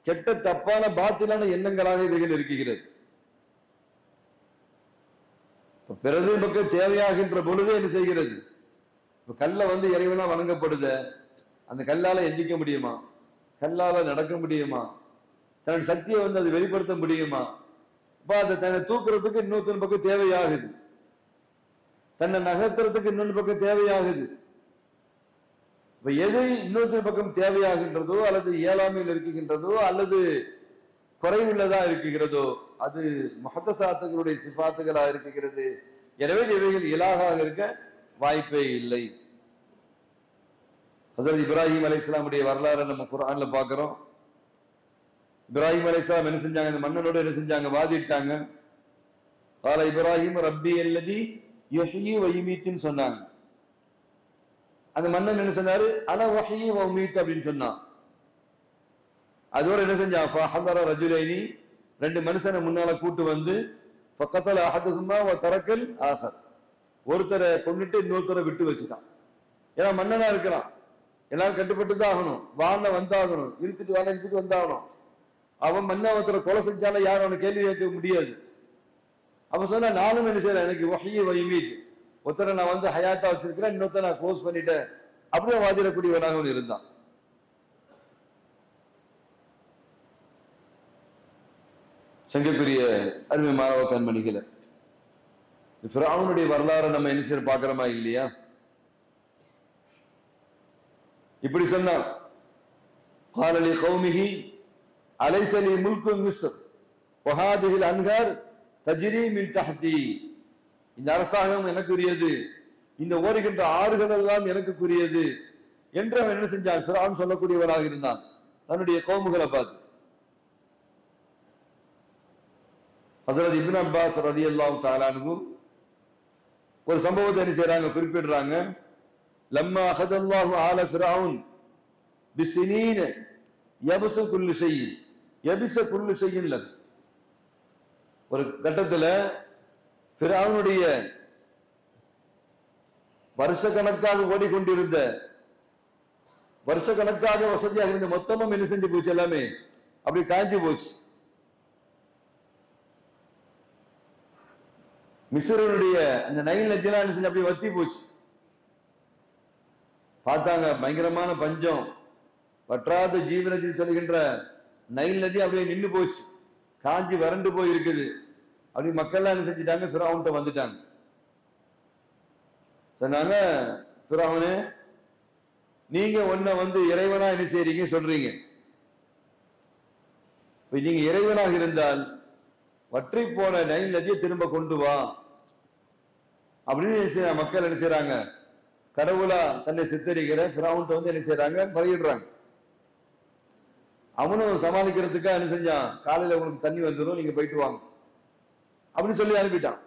கெட்ட தப்பான பாத்திலான எண்ணங்களாக இவைகள் இருக்கிறது. பிறகு பக்கம் தேவையாகின்ற பொழுது என்ன செய்கிறது? கல்ல வந்து இறைவனா வணங்கப்படுத, அந்த கல்லால எந்திக்க முடியுமா? கல்லால நடக்க முடியுமா? தன் சக்தியை வந்து அது வெளிப்படுத்த முடியுமா? அப்ப அதை தன்னை தூக்குறதுக்கு இன்னொருத்தன் பக்கம் தேவையாகுது, தன்னை நகர்த்துறதுக்கு இன்னொரு பக்கம் தேவையாகுது. இப்ப எது இன்னொருத்தர் பக்கம் தேவையாகின்றதோ அல்லது இயலாமையில் இருக்குகின்றதோ அல்லது குறைவுள்ளதா இருக்குகிறதோ அது முஹ்தஸாத்துகளுடைய சிஃபாத்துகளா இருக்குகிறது. எனவே இவைகள் இலாகாக இருக்க வாய்ப்பே இல்லை. ஹஸரத் இப்ராஹிம் அலைஹிஸ்ஸலாமுடைய வரலாறு நம்ம குர்ஆன்ல பார்க்கிறோம். இப்ராஹிம் அலைஹிஸ்ஸலாம் என்ன செஞ்சாங்க? இந்த மன்னனோட என்ன செஞ்சாங்க? வாதிட்டாங்க. கால இப்ராஹிம் ரப்பி அல்லதி யுஹ்யி வ யுமீத்துன்னு சொன்னாங்க. அந்த மன்னன் என்ன சொன்னாரு? அன வஹ்யி வ உமீத் அப்படின்னு சொன்னான். அதோட என்ன செஞ்சான்? ஃபஹதர ரஜுலைனி, ரெண்டு மனுஷனை முன்னால கூட்டு வந்து ஃபகதல அஹதுஹுமா வ தரக்கல் ஆஹர், ஒருத்தரை கொன்னுட்டு இன்னொருத்தரை விட்டு வச்சுட்டான். ஏன்னா மன்னனா இருக்கிறான், எல்லாரும் கட்டுப்பட்டு தான் ஆகணும், வாழ வந்தாகணும், இழுத்துட்டு வந்தாகணும். அவன் மன்ன ஒருத்தரை கொலை செஞ்சாலும் யாரும் அவனை கேள்வி கேட்க முடியாது. அவன் சொன்னா நானும் என்ன செய்யறேன், எனக்கு வஹ்யி வ உமீத், ஒருத்தரை நான் வந்து ஹயாத்தா வச்சிருக்கிறேன், இன்னொருத்தரை நான் க்ளோஸ் பண்ணிட்டேன், அப்படியே வாதிடக்கூடியவனாக இருந்தான். சங்கக்குரிய அருமை மாணவ கண்மணிகளை, ஃபிரௌனுடைய வரலாறு நம்ம என்ன செய்ய பார்க்கிறோமா இல்லையா? இப்படி சொன்னான், قال لقومه أليس لي ملك مصر وهذه الأنهار تجري من تحتي, இந்த அரசாங்கம் எனக்குரியது, இந்த ஓடுகின்ற ஆறுகள் எல்லாம் எனக்குரியது என்று அவன் என்ன செஞ்சான்? ஃபிரௌன் சொல்லக்கூடியவராக இருந்தான் தன்னுடைய கௌமுகளை பார்த்து. ஹஸரத் இப்னு அப்பாஸ் ரலியல்லாஹு தஆலா அன்ஹு ஒரு சம்பவத்தை என்ன செய்றாங்க, குறிப்பிடுறாங்க. லம்மா அஹதல்லாஹு ஆல ஃபிரௌன் பிஸ்ஸினீன யப்ஸு குல்லு ஷைஇன் யப்ஸு குல்லு ஷைஇன் லக், ஒரு கட்டத்துல ஃபிரௌனுடைய வருஷக்கணக்காக ஓடிக்கொண்டிருந்த, வருஷக்கணக்காக வசதியாக இருந்த மொத்தமும் என்ன செஞ்சு போச்சு? எல்லாமே அப்படி காஞ்சி போச்சு. மிஸ்ருடைய அந்த நைல் நதியெல்லாம் என்ன செஞ்சு அப்படி வத்தி போச்சு. பார்த்தாங்க பயங்கரமான பஞ்சம், வற்றாத ஜீவனத்தில் சொல்லுகின்ற நைல் நதி அப்படியே நின்று போச்சு, காஞ்சி வறண்டு போய் இருக்குது. அப்படி மக்கள்லாம் என்ன செஞ்சுட்டாங்க? ஃபிரௌன்ட்ட வந்துட்டாங்க. சொன்னாங்க, ஃபிரௌனே, நீங்க ஒன்ன வந்து இறைவனா என்ன செய்றீங்க சொல்றீங்க? நீங்க இறைவனாக இருந்தால் வற்றி போன நைல் நதியை திரும்ப கொண்டு வா அப்படின்னு மக்கள் என்ன செய்யறாங்க? கடவுளா தன்னை சித்தரிக்கிற ஃபிரௌன்ட்ட வந்து என்ன செய்யறாங்க? பறையிடுறாங்க. அவனும் சமாளிக்கிறதுக்காக என்ன செஞ்சான்? காலையில உங்களுக்கு தண்ணி வந்துடும், நீங்க போயிட்டு வாங்க அப்படின்னு சொல்லி அனுப்பிட்டான்.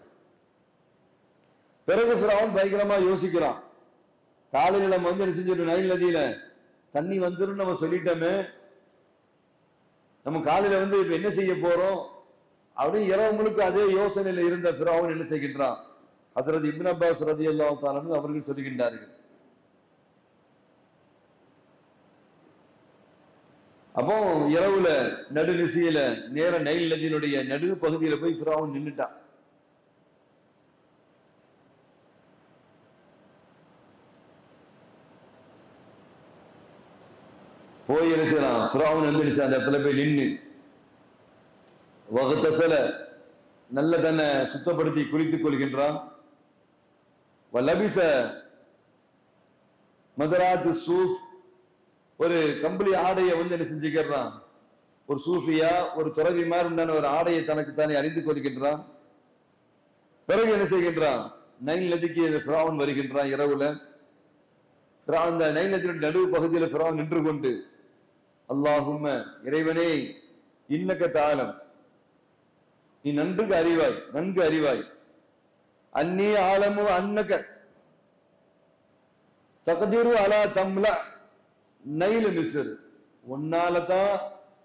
பிறகு ஃபிரௌன் பயங்கரமா யோசிக்கிறான். காலையில நம்ம வந்து என்ன செஞ்சிடும்? நைல் நதியில தண்ணி வந்துடும் நம்ம சொல்லிட்டோமே, நம்ம காலையில வந்து இப்ப என்ன செய்ய போறோம் அப்படின்னு இரவு முழுக்க அதே யோசனையில இருந்த ஃபிரௌன் என்ன செய்கின்றான்? ஹஜ்ரத் இப்னு அப்பாஸ் ரலியல்லாஹு தஆலா அன்ஹு அவர்கள் சொல்லுகின்றார்கள், அப்போ இரவுல நடுநிசையில நேர நைல் நதியினுடைய நடு பகுதியில போய் ஃபிரௌன் நின்னுட்டான். போய் என்ன செய்யலாம்? ஃபிரௌன் எழுந்திருச்சு அந்த இடத்துல போய் நின்று வகத்தசல நல்ல தன்னை சுத்தப்படுத்தி குளித்துக் கொள்கின்றான். வலபிச மதராத்து சூஃப், ஒரு கம்பளி ஆடையை வந்து என்ன செஞ்சுக்கிறான்? ஒரு சூஃபியா, ஒரு துறவி மாதிரி உண்டான ஒரு ஆடையை தனக்கு தானே அறிந்து கொள்கின்றான். பிறகு என்ன செய்கின்றான்? நைல் நதிக்கு ஃபிரௌன் வருகின்றான் இரவுல. அந்த நைல் நதியுடைய நடுவு பகுதியில் ஃபிரௌன் நின்று கொண்டு, அல்லாஹும்ம, இறைவனே, இன்னக தாலம், நீ நன்கு அறிவாய், அன்னி ஆலமு அன்னக தக்திரு அலா தம்லா நைல் மிஸ்ர், உன்னாலதான்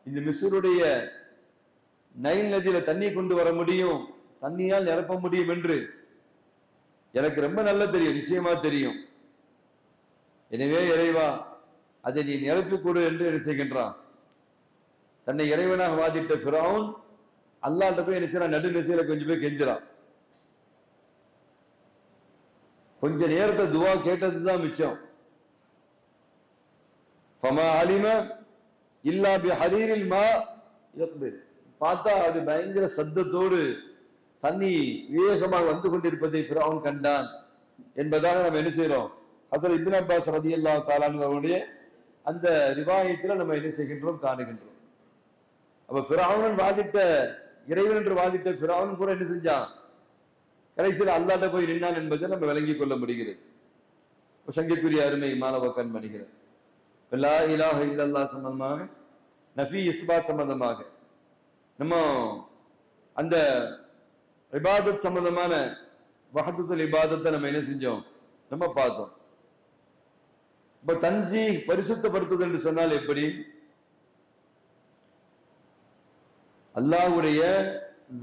இந்த மிஸ்ருடைய நைல் நதியில தண்ணி கொண்டு வர முடியும், தண்ணியால் நிரப்ப முடியும் என்று எனக்கு ரொம்ப நல்லா தெரியும், நிச்சயமா தெரியும். எனவே இறைவா, அதை நீ நிரப்பி கொடு என்று என்ன செய்கின்றான்? தன்னை இறைவனாக வாதிட்ட ஃபிரௌன் அல்லாஹ்ட்ட போய் என்ன செய்யறான்? நடுநிசையில கொஞ்சம் போய் கெஞ்சுறான். கொஞ்ச நேரத்தை துவா கேட்டதுதான் மிச்சம். ஃபமா அலிம இல்லா பிஹரீரில் மா யக்பிர், பார்த்தா அது பயங்கர சத்தத்தோடு தண்ணி வேகமாக வந்து கொண்டிருப்பதை ஃபிரௌன் கண்டான் என்பதாக நம்ம என்ன செய்யறோம்? ஹஸரத் இப்னு அப்பாஸ் ரலியல்லாஹு தஆலா அவருடைய அந்த ரிவாயத்தில் நம்ம என்ன செய்கின்றோம்? காணுகின்றோம். அப்ப ஃபிரௌன் வாதிட்ட, இறைவன் என்று வாதிட்ட ஃபிரௌன் கூட என்ன செஞ்சான்? கடைசியில் அல்லாஹ்ட்ட போய் நின்னான் என்பதை நம்ம விளங்கிக் கொள்ள முடிகிறது. சங்கைக்குரிய அருமை மாணவ கண்மணிகள், லா இலாஹ இல்லல்லாஹ் சம்பந்தமாக, நஃபி இஸ்பாத் சம்பந்தமாக, நம்ம அந்த இபாதத் சம்பந்தமான வஹதத்துல் இபாதத்தை நம்ம என்ன செஞ்சோம்? நம்ம பார்த்தோம். இப்ப தன்சி, பரிசுத்தப்படுத்துதல் என்று சொன்னால் எப்படி? அல்லாஹ்வுடைய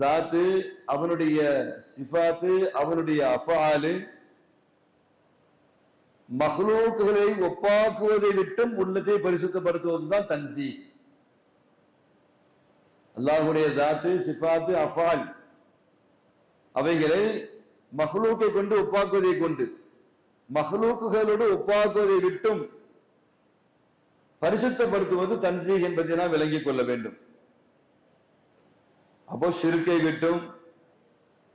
தாத்து, அவனுடைய சிஃபாத்து, அவனுடைய அஃஆலு மஹ்லூக்குகளை ஒப்பாக்குவதை விட்டும் உள்ளத்தை பரிசுத்தப்படுத்துவதுதான் தன்சி. அல்லாஹ்வுடைய தாத்து, சிஃபாத்து, அஃஆல் அவைகளை மஹ்லூக்கை கொண்டு ஒப்பாக்குவதை கொண்டு, மஹ்லூக்குகளோடு ஒப்பாக்குவதை விட்டும் பரிசுத்தப்படுத்துவது தன்சி என்பதை நாம் விளங்கிக் கொள்ள வேண்டும். அப்போ ஷிர்கை விட்டும்,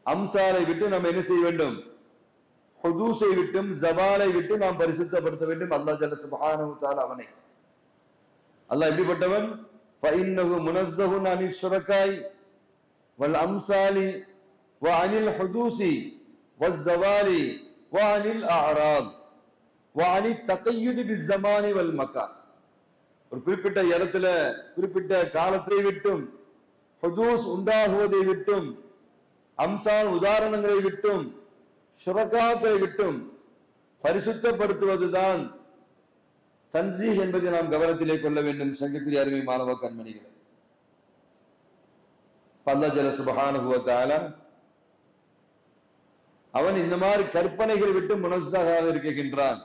அம்சாலை விட்டு நாம் என்ன செய்ய வேண்டும்? ஹுதூஸை விட்டும், ஜபாலை விட்டு நாம் பரிசுத்தப்படுத்த வேண்டும். அல்லாஹ் ஜல்ல சுப்ஹானஹு வ தஆலா அவனை, அல்லாஹ் எப்படிப்பட்டவன்? ஃபஇன்னஹு முனஸ்ஸஹுன் அனில் ஷுரகாய் வல் அம்சாலி வ அனில் ஹுதூஸி வஸ் ஜவாலி வ அனில் அஅராத் வ அனித் தகய்யுத் பிஸ்ஸமானி வல் மகான். ஒரு குறிப்பிட்ட இடத்துல, குறிப்பிட்ட காலத்தை விட்டும், ஹுதூஸ் உண்டாகுவதை விட்டும், அம்சான் உதாரணங்களை விட்டும், ஷுரகாக்களை விட்டும் பரிசுத்தப்படுத்துவதுதான் தன்சீஹ் என்பதை நாம் கவனத்திலே கொள்ள வேண்டும். சங்கக்குரிய அருமை மாணவ கண்மணிகளை, அல்லாஹ் ஜல்ல சுப்ஹானஹு வ தஆலா அவன் இந்த மாதிரி கற்பனைகளை விட்டு முனஸ்ஸாக இருக்கின்றான்.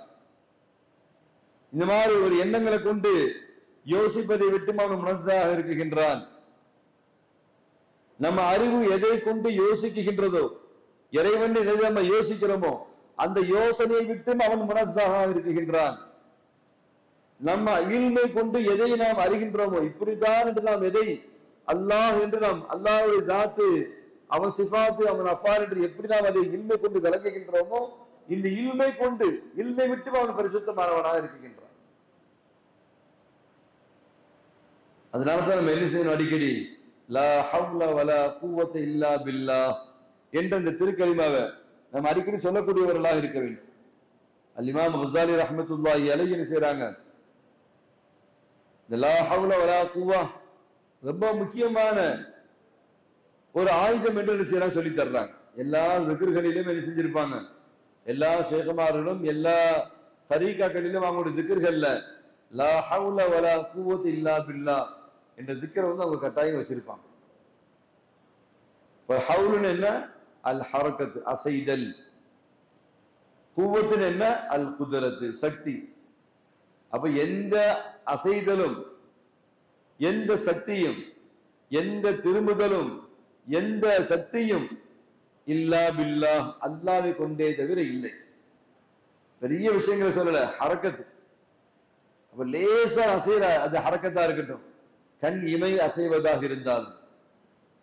இந்த மாதிரி ஒரு எண்ணங்களை கொண்டு யோசிப்பதை விட்டும் அவன் முனஸ்ஸாக இருக்கின்றான். நம்ம அறிவு எதை கொண்டு யோசிக்கின்றதோ, இறைவன் எதை நம்ம யோசிக்கிறோமோ அந்த யோசனையை விட்டும் அவன் முனஸ்ஸாக இருக்கின்றான். நம்ம இல்மை கொண்டு எதை நாம் அறிகின்றோமோ, இப்படித்தான் என்று நாம் எதை அல்லாஹ் என்று நாம் அல்லாஹ்வுடைய தாத்து, அவன் சிஃபாத்து, அவன் அஃபால் என்று எப்படி நாம் அதை இல்மை கொண்டு விளங்குகின்றோமோ, இந்த இல்மை கொண்டு இல்மை விட்டு அவன் பரிசுத்தமானவனாக இருக்கின்றான். அதனாலதான் நம்ம என்ன செய்யணும், அடிக்கடி லா ஹவ்ல வலா குவத்த இல்லா பில்லாஹ் என்ற இந்த திருக்கலிமாவை நம்ம அடிக்கடி சொல்லக்கூடியவர்களாக இருக்க வேண்டும். அல் இமாம் கஸாலி ரஹ்மத்துல்லாஹி அலைஹி என்ன செய்றாங்க, இந்த லா ஹவ்ல வலா குவா ரொம்ப முக்கியமான ஒரு ஆயுதம் என்று என்ன செய்யலாம் சொல்லி தர்றாங்க. எல்லா திக்ர்களிலும் என்ன செஞ்சிருப்பாங்க, எல்லா ஷேഖமார்களும் எல்லா தரீகாக்களிலும் அவங்களுடைய திக்ர்கள்ல லா ஹவ்ல வலா குவத்த இல்லா பில்லாஹ் என்ற திக்ரை வந்து அவங்க கட்டாயம் வச்சிருப்பாங்க. இப்போ ஹவுலுன்னு என்ன, அல் ஹரக்கத் அசைதல், குவத்துன்னு என்ன, அல் குதரத்து சக்தி. அப்ப எந்த அசைதலும், எந்த சக்தியும், எந்த திரும்புதலும், எந்த சக்தியும் இல்லா பில்லாஹ் அல்லாஹ்வை கொண்டே தவிர இல்லை. பெரிய விஷயங்களை சொல்லல, ஹரக்கத்து. அப்ப லேசா அசைற அது ஹரக்கத்தா இருக்கட்டும், கண் இமை அசைவதாக இருந்தாலும்,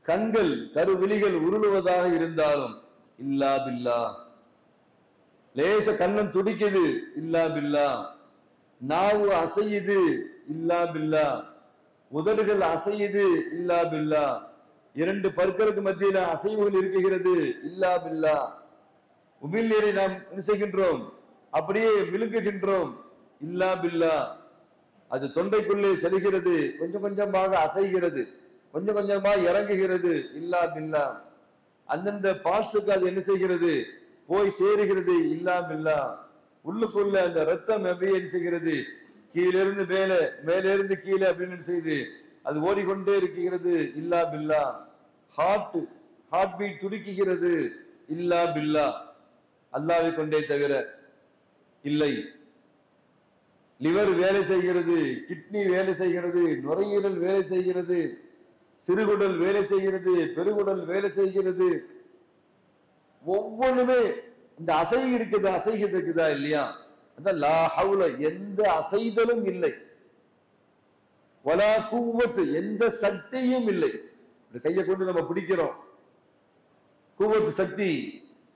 கண்கள் கருவிழிகள் உருளுவதாக இருந்தாலும் இல்லா பில்லாஹ். லேச கண்ணம் துடிக்குது இல்லா பில்லாஹ், நாவு அசையுது இல்லா பில்லாஹ், உதடுகள் அசையுது இல்லா பில்லாஹ், இரண்டு பற்களுக்கு மத்தியில அசைவுகள் இருக்குகிறது இல்லா பில்லாஹ், உமிழ் நீரை நாம் என்ன செய்கின்றோம், அப்படியே விழுங்குகின்றோம் இல்லா பில்லாஹ், அது தொண்டைக்குள்ளே செல்கிறது, கொஞ்சம் கொஞ்சமாக அசைகிறது, கொஞ்சம் கொஞ்சமா இறங்குகிறது இல்லா பில்லாஹ், அந்தந்த பார்ட்ஸுக்கு அது என்ன செய்கிறது, போய் சேருகிறது இல்லா பில்லாஹ், உள்ளுக்குள்ள அந்த ரத்தம் அப்படியே என்ன செய்கிறது, கீழிருந்து மேலே, மேலிருந்து கீழே அப்படின்னு செய்து அது ஓடிக்கொண்டே இருக்கிறது இல்லா பில்லாஹ், ஹார்ட் பீட் துடிக்குகிறது இல்லா பில்லாஹ் அல்லாஹ்வை கொண்டே தவிர இல்லை. லிவர் வேலை செய்கிறது, கிட்னி வேலை செய்கிறது, நுரையீரல் வேலை செய்கிறது, சிறுகுடல் வேலை செய்கிறது, பெருகுடல் வேலை செய்கிறது. ஒவ்வொன்றுமே இந்த அசைகிறது இருக்குதா இல்லையா, அதான் லா ஹவ்ல எந்த அசைதலும் இல்லை, வலா குவத்து எந்த சக்தியும் இல்லை. கையை கொண்டு நம்ம பிடிக்கிறோம், குவத்து சக்தி,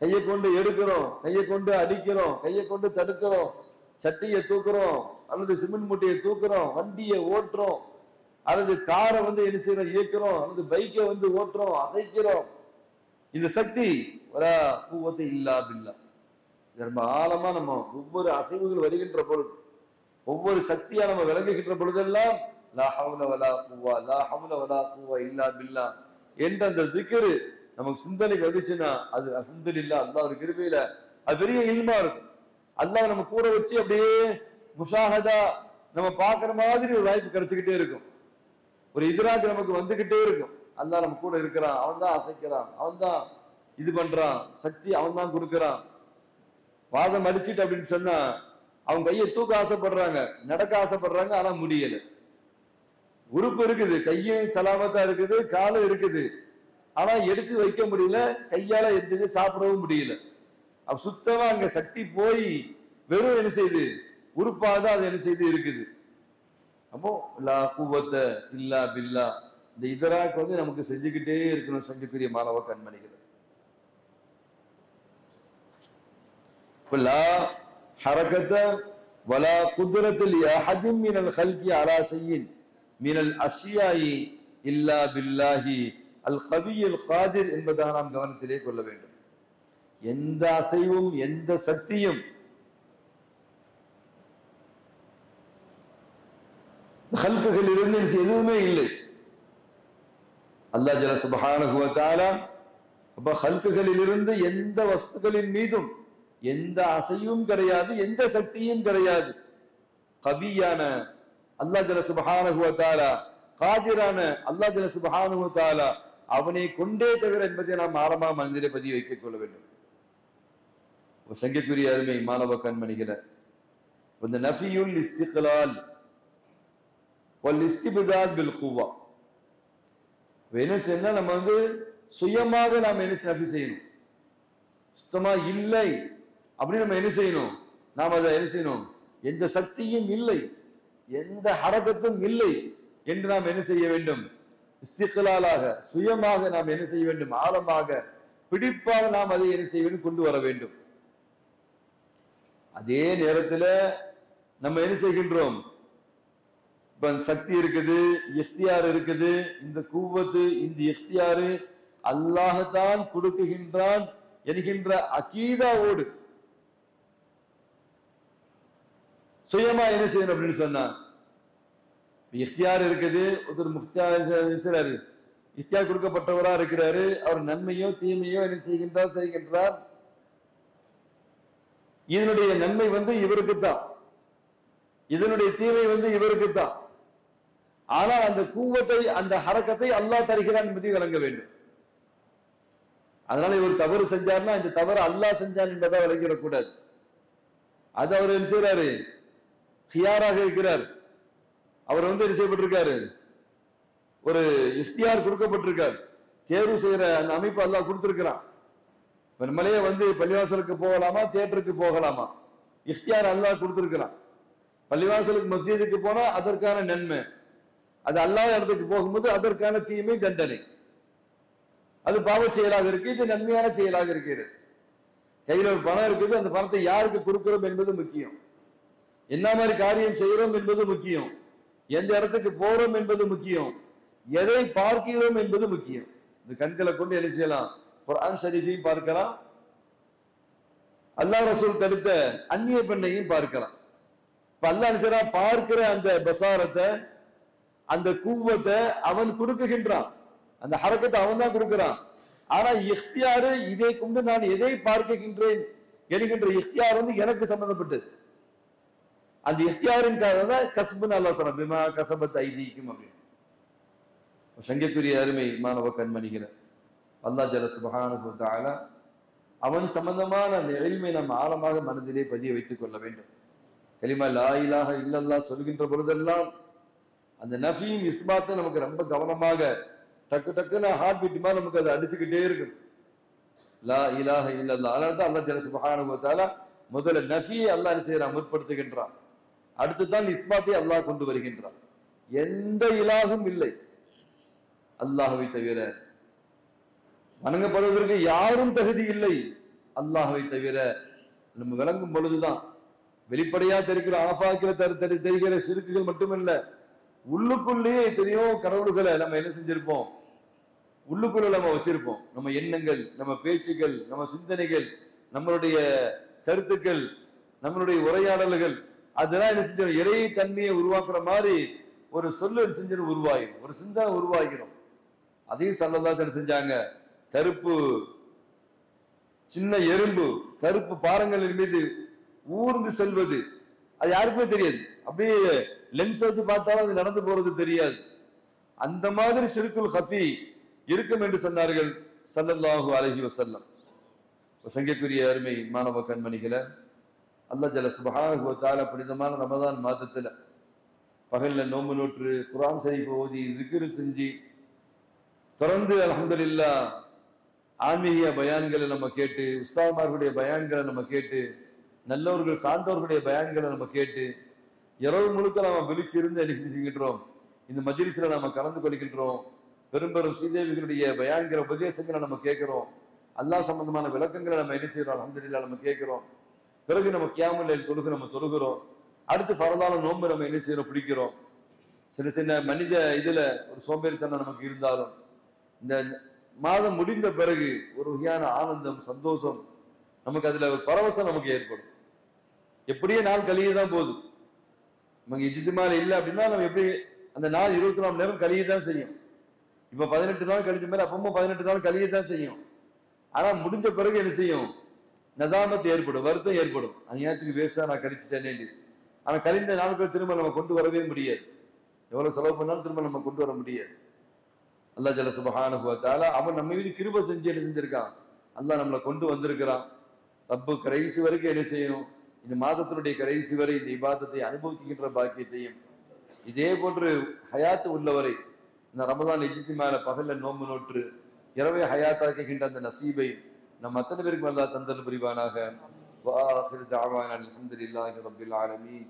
கையை கொண்டு எடுக்கிறோம், கையை கொண்டு அடிக்கிறோம், கையை கொண்டு தடுக்கிறோம், சட்டியை தூக்குறோம் அல்லது சிமெண்ட் மூட்டையை தூக்குறோம், வண்டியை ஓட்டுறோம் அல்லது காரை வந்து என்ன செய்யறோம் இயக்குறோம், அல்லது பைக்கை வந்து ஓட்டுறோம் அசைக்கிறோம். இந்த சக்தி வலா குவத்த இல்லா பில்லாஹ். ரொம்ப ஆழமா நம்ம ஒவ்வொரு அசைவுகள் வருகின்ற பொழுது, ஒவ்வொரு சக்தியா நம்ம விளங்குகின்ற பொழுதெல்லாம் லா ஹவ்ல வலா குவா, லா ஹவ்ல வலா குவா இல்லா பில்லாஹ் என்ற அந்த திக்ரு நமக்கு சிந்தனைக்கு வந்துச்சுன்னா அது அல்ஹம்துலில்லாஹ் அல்லாஹ்வுடைய கிருபையில அது பெரிய இல்மா இருக்கும். அல்லாஹ் நம்ம கூட வச்சு அப்படியே முஷாஹதா நம்ம பார்க்குற மாதிரி ஒரு வாய்ப்பு கிடைச்சிக்கிட்டே இருக்கும், ஒரு இத்ராக் நமக்கு வந்துகிட்டே இருக்கும். அல்லாஹ் நம்ம கூட இருக்கிறான், அவன் தான் அசைக்கிறான், அவன் தான் இது பண்றான், சக்தி அவன் தான் கொடுக்கிறான். வாதம் அடிச்சுட்டு அப்படின்னு சொன்னா அவங்க கையை தூக்க ஆசைப்படுறாங்க, நடக்க ஆசைப்படுறாங்க, ஆனா முடியல. உறுப்பு இருக்குது, கையும் சலாமத்தா இருக்குது, காலும் இருக்குது, ஆனா எடுத்து வைக்க முடியல, கையால எடுத்து சாப்பிடவும் முடியல. அப்ப சுத்தமா அங்க சக்தி போய் வெறும் என்ன செய்யுது, உறுப்பாதான் அது என்ன செய்து இருக்குது. அப்போ லா குவத்த இல்லா பில்லா இந்த இதராக்கு வந்து நமக்கு செஞ்சுக்கிட்டே இருக்கணும். செஞ்சுக்குரிய மாணவ கண்மணிகள், லா ஹரகத வலா குத்ரத்தில் அஹதின் மினல் ஹல்கி அலா ஷைஇன் மினல் அஷ்யாஇ இல்லா பில்லாஹி அல் கவியுல் காதிர் என்பதாக நாம் கவனத்திலே கொள்ள வேண்டும். எந்த அசைவும் எந்த சக்தியும் ஹல்குகளிலிருந்து எதுவுமே இல்லை. அல்லாஹ் ஜல்ல சுப்ஹானஹு வ தஆலா அப்ப ஹல்குகளிலிருந்து எந்த வஸ்துக்களின் மீதும் எந்த அசையும் கிடையாது, எந்த சக்தியும் கிடையாது. கவியான அல்லாஹ் ஜல்ல சுப்ஹானஹு வ தஆலா, காதிரான அல்லாஹ் ஜல்ல சுப்ஹானஹு வ தஆலா அவனை கொண்டே தவிர என்பதை நாம் ஆழமா மனதிலே பதிய வைத்துக் கொள்ள வேண்டும். சங்கைக்குரிய அருமை மாணவ கண்மணிகளை, இந்த நஃபியுல் இஸ்திக்லால் வல் இஸ்திப்தால் பில் குவா, என்ன சொன்னா நம்ம சுயமாக நாம் என்ன நஃபி செய்யணும். சுத்தமா இல்லை அப்படின்னு நம்ம என்ன செய்யணும், நாம் அதை என்ன செய்யணும், எந்த சக்தியும் இல்லை, எந்த ஹரகத்தும் இல்லை என்று நாம் என்ன செய்ய வேண்டும், இஸ்திக்லாலாக சுயமாக நாம் என்ன செய்ய வேண்டும், ஆழமாக பிடிப்பாக நாம் அதை என்ன செய்ய வேண்டும், கொண்டு வர வேண்டும். அதே நேரத்தில் நம்ம என்ன செய்கின்றோம், இப்ப சக்தி இருக்குது, இஃப்தியார் இருக்குது, இந்த கூவத்து இந்த இஃப்தியாரு அல்லாஹ்தான் கொடுக்குகின்றான் என்கின்ற அகீதாவோடு சுயமா என்ன செய்யணும் அப்படின்னு சொன்னா, இஃப்தியார் இருக்குது, ஒருத்தர் முஃப்தியார் இஃப்தியார் கொடுக்கப்பட்டவரா இருக்கிறாரு, அவர் நன்மையோ தீமையோ என்ன செய்கின்றார். இதனுடைய நன்மை இவருக்குத்தான், இதனுடைய தீமை இவருக்குத்தான். ஆனால் அந்த கூவத்தை அந்த ஹரக்கத்தை அல்லாஹ் தருகிறான் என்பதை விளங்க வேண்டும். அதனால இவர் தவறு செஞ்சார்னா இந்த தவறு அல்லாஹ் செஞ்சான் என்பதை விளங்கிடக்கூடாது. அது அவர் என்ன செய்யறாரு, ஹியாராக இருக்கிறார், அவர் என்ன செய்யப்பட்டிருக்காரு, ஒரு இஃப்தியார் கொடுக்கப்பட்டிருக்கார், தேர்வு செய்யற அந்த அமைப்பு அல்லாஹ் கொடுத்திருக்கிறான். நம்மளே பள்ளிவாசலுக்கு போகலாமா தியேட்டருக்கு போகலாமா, இஃப்தியார் அல்லாஹ் கொடுத்திருக்கிறான். பள்ளிவாசலுக்கு மஸ்ஜிதுக்கு போனா அதற்கான நன்மை, அது அல்லாஹ் இடத்துக்கு போகும்போது அதற்கான தீமை தண்டனை. அது பாவ செயலாக இருக்கு, இது நன்மையான செயலாக இருக்கிறது. கையில் ஒரு பணம் இருக்குது, அந்த பணத்தை யாருக்கு கொடுக்கிறோம் என்பது முக்கியம், என்ன மாதிரி காரியம் செய்கிறோம் என்பது முக்கியம், எந்த இடத்துக்கு போறோம் என்பது முக்கியம், எதை பார்க்கிறோம் என்பது முக்கியம். இந்த கண்களை கொண்டு என்ன செய்யலாம், குர்ஆன் ஷரீஃபையும் பார்க்கலாம், அல்லாஹ் ரசூல் தடுத்த அந்நிய பெண்ணையும் பார்க்கலாம். இப்ப அல்லாஹ் பார்க்கிற அந்த பசாரத்தை, அந்த கூவத்தை அவன் கொடுக்குகின்றான், அந்த ஹரக்கத்தை அவன் தான் கொடுக்கிறான். ஆனா இஃப்தியாரு, இதை கொண்டு நான் எதை பார்க்கின்றேன் என்கின்ற இஃப்தியார் எனக்கு சம்பந்தப்பட்டது. அந்த இஃப்தியாரின் காரணம் தான் கஸ்புன்னு அல்லாஹ் சொல்றான், பிமா கஸபத் ஐதீக்கும் அப்படின்னு. சங்கைக்குரிய அருமை மாணவ கண்மணிகளை, அல்லாஹ் ஜல்ல சுப்ஹானஹு வ தஆலா அவன் சம்பந்தமான அந்த இல்மை நாம் ஆழமாக மனதிலே பதிய வைத்துக் கொள்ள வேண்டும். கலிமா லா இலாஹ இல்லல்லாஹ் சொல்கின்ற பொழுதெல்லாம் அந்த நஃபீம் இஸ்பாத்தை நமக்கு ரொம்ப கவனமாக டக்கு டக்குன்னு ஹார்ட் பீட் மாதிரி நமக்கு அதை அடிச்சுக்கிட்டே இருக்கும். லா இலாஹ இல்லல்லாஹ், அதனால தான் அல்லாஹ் ஜல்ல சுப்ஹானஹு வ தஆலா முதல்ல நஃபியை அல்லாஹ் என்ன செய்யறான், முற்படுத்துகின்றான். அடுத்து தான் இஸ்பாத்தை அல்லாஹ் கொண்டு வருகின்றான். எந்த இலாகும் இல்லை அல்லாஹ்வை தவிர, வணங்கப்படுவதற்கு யாரும் தகுதி இல்லை அல்லாஹ்வை தவிர. நம்ம விளங்கும் பொழுதுதான் வெளிப்படையா தெரிகிற ஆஃபாக்கிற தெரிகிற சிறுக்குகள் மட்டுமல்ல, உள்ளுக்குள்ளேயே எத்தனையோ கடவுள்களை நம்ம என்ன செஞ்சிருப்போம், உள்ளுக்குள்ள நம்ம வச்சிருப்போம். நம்ம எண்ணங்கள், நம்ம பேச்சுகள், நம்ம சிந்தனைகள், நம்மளுடைய கருத்துக்கள், நம்மளுடைய உரையாடல்கள், அதெல்லாம் என்ன செஞ்சிடும், இறை தன்மையை உருவாக்குற மாதிரி ஒரு சொல்லு செஞ்சு உருவாகிடும், ஒரு சிந்தனை உருவாகிடும். அதையும் ஸல்லல்லாஹு அலைஹி செஞ்சாங்க. கருப்பு சின்ன எறும்பு கருப்பு பாறங்களின் மீது ஊர்ந்து செல்வது அது யாருக்குமே தெரியாது, அப்படியே லென்ஸ் வச்சு பார்த்தாலும் அது நடந்து போறது தெரியாது. அந்த மாதிரி ஷிர்குல் ஹஃபி இருக்கும் என்று சொன்னார்கள் ஸல்லல்லாஹு அலைஹி வஸல்லம். சங்கைக்குரிய அருமை மாணவ கண்மணிகளை, அல்லாஹ் ஜல்ல சுப்ஹானஹு வ தஆலா புனிதமான ரமதான் மாதத்துல பகல்ல நோன்பு நோற்று குர்ஆன் ஷரீஃப் ஓதி திக்ர் செஞ்சு தொடர்ந்து அல்ஹம்துலில்லாஹ் ஆன்மீக பயான்களை நம்ம கேட்டு, உஸ்தாத்மார்களுடைய பயான்களை நம்ம கேட்டு, நல்லவர்கள் சார்ந்தவர்களுடைய பயான்களை நம்ம கேட்டு, இரவு முழுக்க நாம விழிச்சு இருந்து என்ன செஞ்சுக்கின்றோம், இந்த மஜ்லிஸ்ல நம்ம கலந்து கொள்கின்றோம். பெரும் பெரும் ஸ்ரீதேவிகளுடைய பயான்கிற உபதேசங்களை நம்ம கேட்கிறோம், அல்லாஹ் சம்பந்தமான விளக்கங்களை நம்ம என்ன செய்யறோம், அல்ஹம்துலில்லாஹ் நம்ம கேட்கிறோம். பிறகு நம்ம கியாமுல் லைல் நம்ம தொழுகிறோம். அடுத்து ஃபரதான நோன்பு நம்ம என்ன செய்யறோம், பிடிக்கிறோம். சின்ன சின்ன மனித இதுல ஒரு சோம்பேறித்தனம் நமக்கு இருந்தாலும் இந்த மாதம் முடிந்த பிறகு ஒரு வகையான ஆனந்தம், சந்தோஷம் நமக்கு, அதுல ஒரு பரவசம் நமக்கு ஏற்படும். எப்படியே நாள் கழியதான் போகுது, நமக்கு இஜ்திமால் இல்லை அப்படின்னா நம்ம எப்படி அந்த நாள் 24 மணி நேரம் கழியதான் செய்யும். இப்ப 18 நாள் கழிஞ்ச மாதிரி அப்பவும் 18 நாள் கழியதான் செய்யும். ஆனா முடிஞ்ச பிறகு என்ன செய்யும், நதாமத்து ஏற்படும், வருத்தம் ஏற்படும். அந்நேரத்துக்கு வேஸ்டா நான் கழிச்சுட்டேன். ஆனா கழிந்த நாட்கள் திரும்ப நம்ம கொண்டு வரவே முடியாது, எவ்வளவு செலவு பண்ணாலும் திரும்ப நம்ம கொண்டு வர முடியாது. அல்லாஹ் ஜல்ல சுப்ஹானஹு வ தஆலா அவன் நம்ம மீது கிருபை செஞ்சு என்ன செஞ்சிருக்கான், அல்லாஹ் நம்மளை கொண்டு வந்திருக்கிறான். ரப்பு கடைசி வரைக்கும் என்ன செய்யணும், இந்த மாதத்தினுடைய கடைசி வரை இந்த இபாதத்தை அனுபவிக்கின்ற பாக்கியத்தையும், இதே போன்று ஹயாத்து உள்ளவரை இந்த ரமதான் இஜ்திமால பகல்ல நோன்பு நோற்று இரவை ஹயாத்தாக்குகின்ற அந்த நசீபை நம் அத்தனை பேருக்கும் அல்லாஹ் தந்தல் புரிவானாக. வஆகிரு தஅவானா அல்ஹம்துலில்லாஹி ரப்பில் ஆலமீன்.